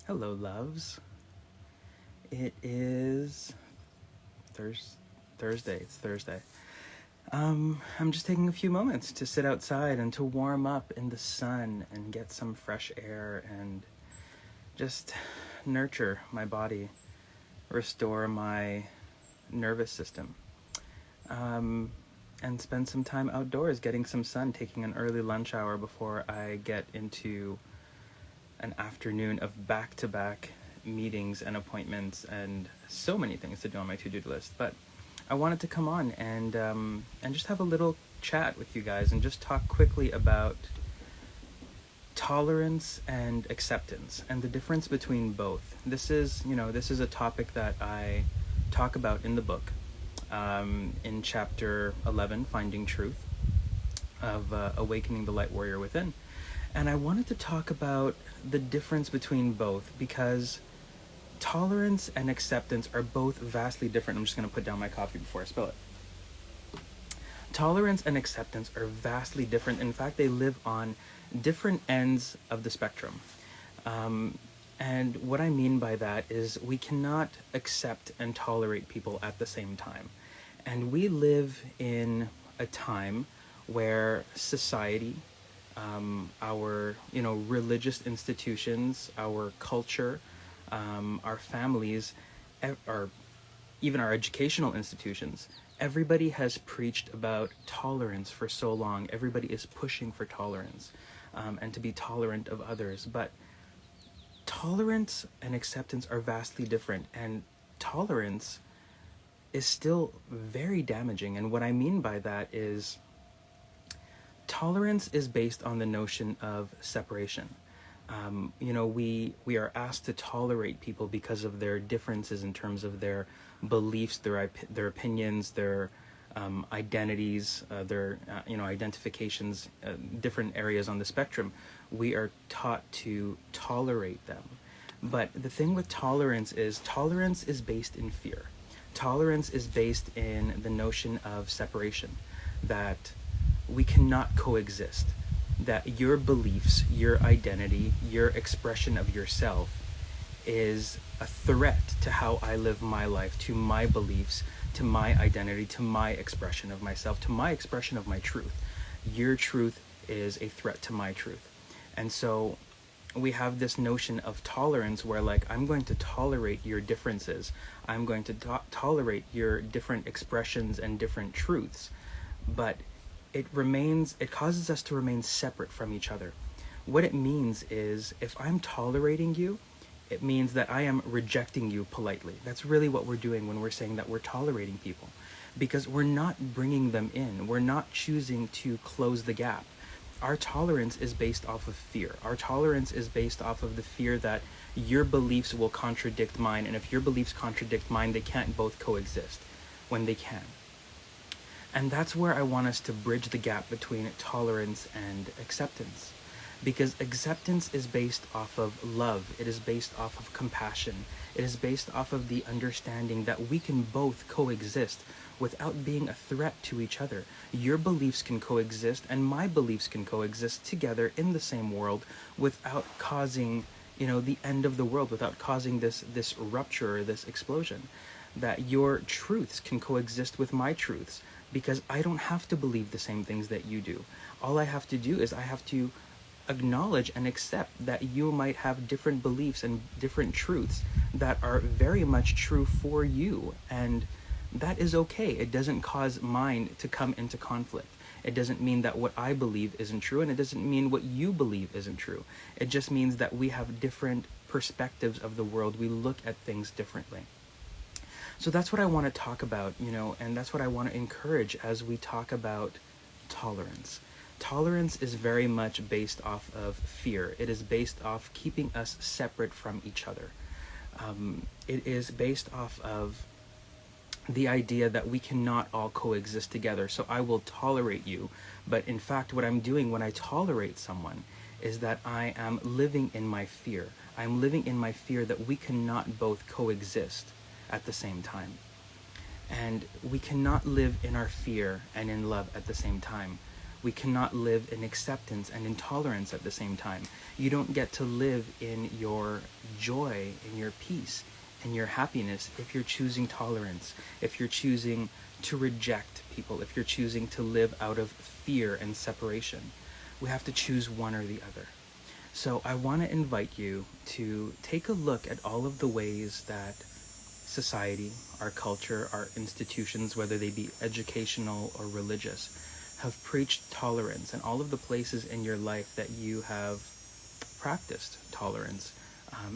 Hello, loves. It is Thursday. It's Thursday. I'm just taking a few moments to sit outside and to warm up in the sun and get some fresh air and just nurture my body, restore my nervous system, and spend some time outdoors getting some sun, taking an early lunch hour before I get into an afternoon of back-to-back meetings and appointments and so many things to do on my to-do list. But I wanted to come on and just have a little chat with you guys and just talk quickly about tolerance and acceptance and the difference between both. This is a topic that I talk about in the book, in chapter 11, Finding Truth, of Awakening the Lightwarrior Within. And I wanted to talk about the difference between both because tolerance and acceptance are both vastly different. I'm just going to put down my coffee before I spill it. Tolerance and acceptance are vastly different. In fact, they live on different ends of the spectrum. And what I mean by that is we cannot accept and tolerate people at the same time. And we live in a time where society, our religious institutions, our culture, our families, or even our educational institutions, everybody has preached about tolerance for so long. Everybody is pushing for tolerance, and to be tolerant of others. But tolerance and acceptance are vastly different, and tolerance is still very damaging. And what I mean by that is tolerance is based on the notion of separation. We are asked to tolerate people because of their differences in terms of their beliefs, their opinions, their identities, their identifications, different areas on the spectrum. We are taught to tolerate them. But the thing with tolerance is based in fear. Tolerance is based in the notion of separation, that we cannot coexist, that your beliefs, your identity, your expression of yourself is a threat to how I live my life, to my beliefs, to my identity, to my expression of myself, to my expression of my truth. Your truth is a threat to my truth. And so we have this notion of tolerance where, like, I'm going to tolerate your differences. I'm going to tolerate your different expressions and different truths. But it causes us to remain separate from each other. What it means is, if I'm tolerating you, it means that I am rejecting you politely. That's really what we're doing when we're saying that we're tolerating people, because we're not bringing them in. We're not choosing to close the gap. Our tolerance is based off of fear. Our tolerance is based off of the fear that your beliefs will contradict mine, and if your beliefs contradict mine, they can't both coexist when they can. And that's where I want us to bridge the gap between tolerance and acceptance. Because acceptance is based off of love. It is based off of compassion. It is based off of the understanding that we can both coexist without being a threat to each other. Your beliefs can coexist and my beliefs can coexist together in the same world without causing, the end of the world, without causing this rupture or this explosion. That your truths can coexist with my truths, because I don't have to believe the same things that you do. All I have to do is I have to acknowledge and accept that you might have different beliefs and different truths that are very much true for you. And that is okay. It doesn't cause mine to come into conflict. It doesn't mean that what I believe isn't true, and it doesn't mean what you believe isn't true. It just means that we have different perspectives of the world. We look at things differently. So that's what I want to talk about, and that's what I want to encourage as we talk about tolerance. Tolerance is very much based off of fear. It is based off keeping us separate from each other. It is based off of the idea that we cannot all coexist together. So I will tolerate you, but in fact, what I'm doing when I tolerate someone is that I am living in my fear. I'm living in my fear that we cannot both coexist at the same time. And we cannot live in our fear and in love at the same time. We cannot live in acceptance and intolerance at the same time. You don't get to live in your joy, in your peace, in your happiness if you're choosing tolerance, if you're choosing to reject people, if you're choosing to live out of fear and separation. We have to choose one or the other. So I want to invite you to take a look at all of the ways that society, our culture, our institutions, whether they be educational or religious, have preached tolerance, and all of the places in your life that you have practiced tolerance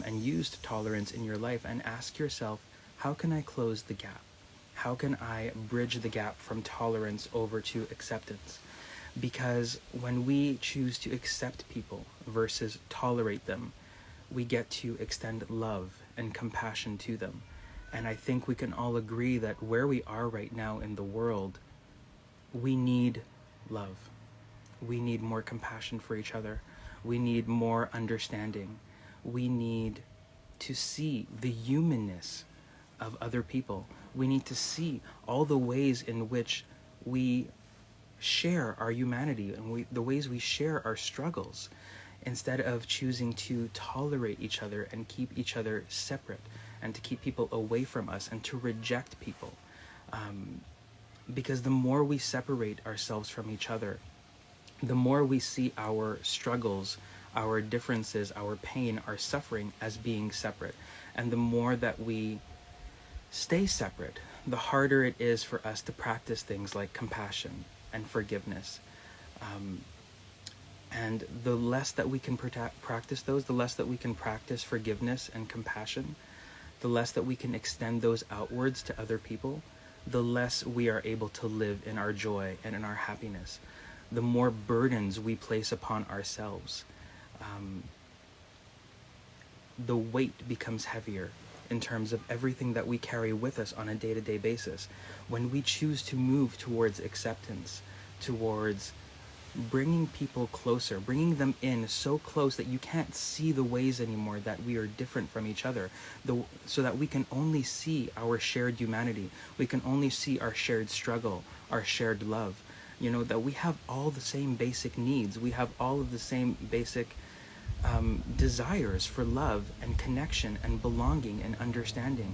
and used tolerance in your life, and ask yourself, how can I close the gap? How can I bridge the gap from tolerance over to acceptance? Because when we choose to accept people versus tolerate them, we get to extend love and compassion to them. And I think we can all agree that where we are right now in the world, we need love. We need more compassion for each other. We need more understanding. We need to see the humanness of other people. We need to see all the ways in which we share our humanity and the ways we share our struggles, instead of choosing to tolerate each other and keep each other separate and to keep people away from us and to reject people. Because the more we separate ourselves from each other, the more we see our struggles, our differences, our pain, our suffering as being separate. And the more that we stay separate, the harder it is for us to practice things like compassion and forgiveness. And the less that we can practice those, the less that we can practice forgiveness and compassion, the less that we can extend those outwards to other people, the less we are able to live in our joy and in our happiness. The more burdens we place upon ourselves, the weight becomes heavier in terms of everything that we carry with us on a day-to-day basis. When we choose to move towards acceptance, towards bringing people closer, bringing them in so close that you can't see the ways anymore that we are different from each other, so that we can only see our shared humanity, we can only see our shared struggle, our shared love, that we have all the same basic needs, we have all of the same basic desires for love and connection and belonging and understanding.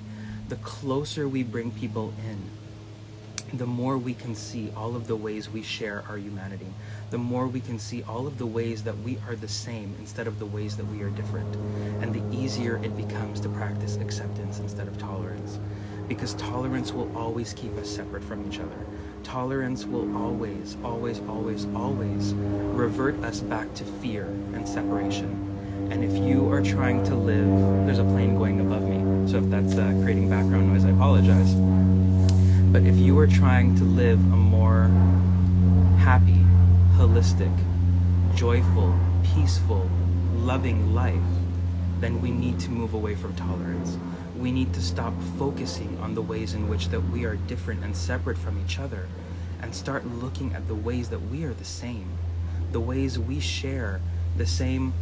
The closer we bring people in, the more we can see all of the ways we share our humanity, the more we can see all of the ways that we are the same instead of the ways that we are different, and the easier it becomes to practice acceptance instead of tolerance. Because tolerance will always keep us separate from each other. Tolerance will always, always, always, always revert us back to fear and separation. And if you are trying to live, there's a plane going above me, so if that's creating background noise, I apologize. But if you are trying to live a more happy, holistic, joyful, peaceful, loving life, then we need to move away from tolerance. We need to stop focusing on the ways in which that we are different and separate from each other, and start looking at the ways that we are the same, the ways we share the same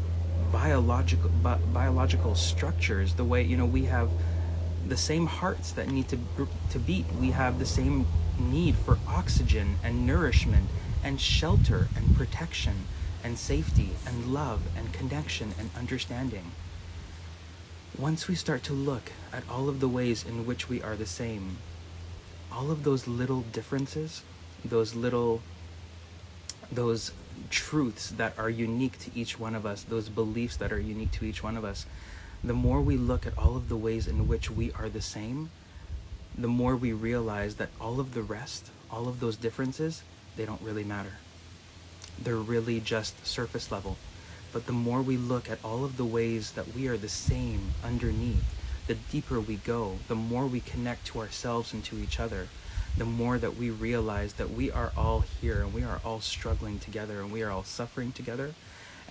biological structures, the way, we have the same hearts that need to beat. We have the same need for oxygen and nourishment and shelter and protection and safety and love and connection and understanding. Once we start to look at all of the ways in which we are the same, all of those little differences, those truths that are unique to each one of us, those beliefs that are unique to each one of us, the more we look at all of the ways in which we are the same, the more we realize that all of the rest, all of those differences, they don't really matter. They're really just surface level. But the more we look at all of the ways that we are the same underneath, the deeper we go, the more we connect to ourselves and to each other, the more that we realize that we are all here and we are all struggling together and we are all suffering together,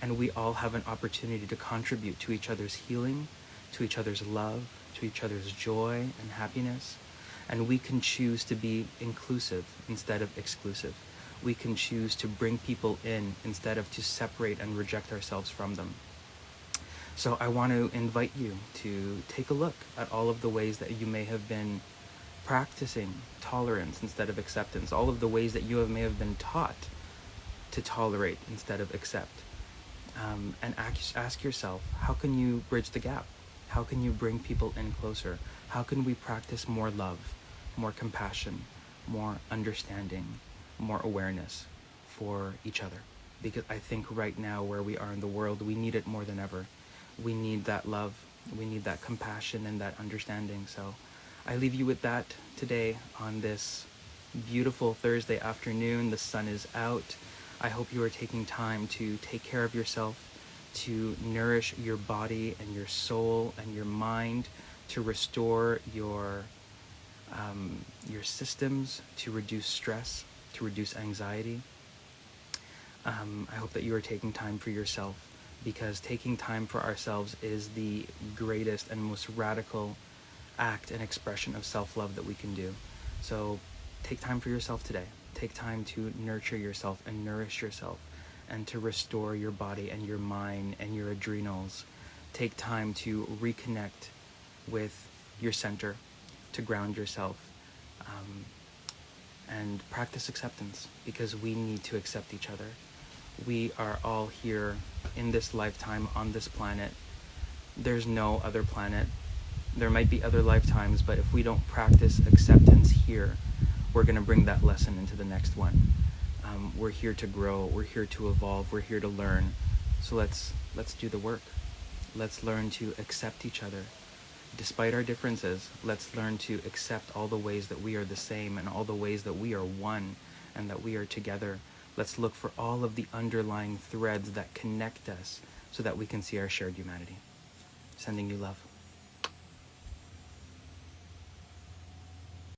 and we all have an opportunity to contribute to each other's healing, to each other's love, to each other's joy and happiness. And we can choose to be inclusive instead of exclusive. We can choose to bring people in instead of to separate and reject ourselves from them. So I want to invite you to take a look at all of the ways that you may have been practicing tolerance instead of acceptance, all of the ways that you may have been taught to tolerate instead of accept. And ask yourself, how can you bridge the gap? How can you bring people in closer? How can we practice more love, more compassion, more understanding, more awareness for each other? Because I think right now where we are in the world, we need it more than ever. We need that love, we need that compassion and that understanding. So I leave you with that today on this beautiful Thursday afternoon. The sun is out. I hope you are taking time to take care of yourself, to nourish your body and your soul and your mind, to restore your systems, to reduce stress, to reduce anxiety. I hope that you are taking time for yourself, because taking time for ourselves is the greatest and most radical act and expression of self-love that we can do. So take time for yourself today. Take time to nurture yourself and nourish yourself, and to restore your body and your mind and your adrenals. Take time to reconnect with your center, to ground yourself, and practice acceptance, because we need to accept each other. We are all here in this lifetime on this planet. There's no other planet. There might be other lifetimes, but if we don't practice acceptance here, we're going to bring that lesson into the next one. We're here to grow. We're here to evolve. We're here to learn. So let's do the work. Let's learn to accept each other. Despite our differences, let's learn to accept all the ways that we are the same and all the ways that we are one and that we are together. Let's look for all of the underlying threads that connect us so that we can see our shared humanity. Sending you love.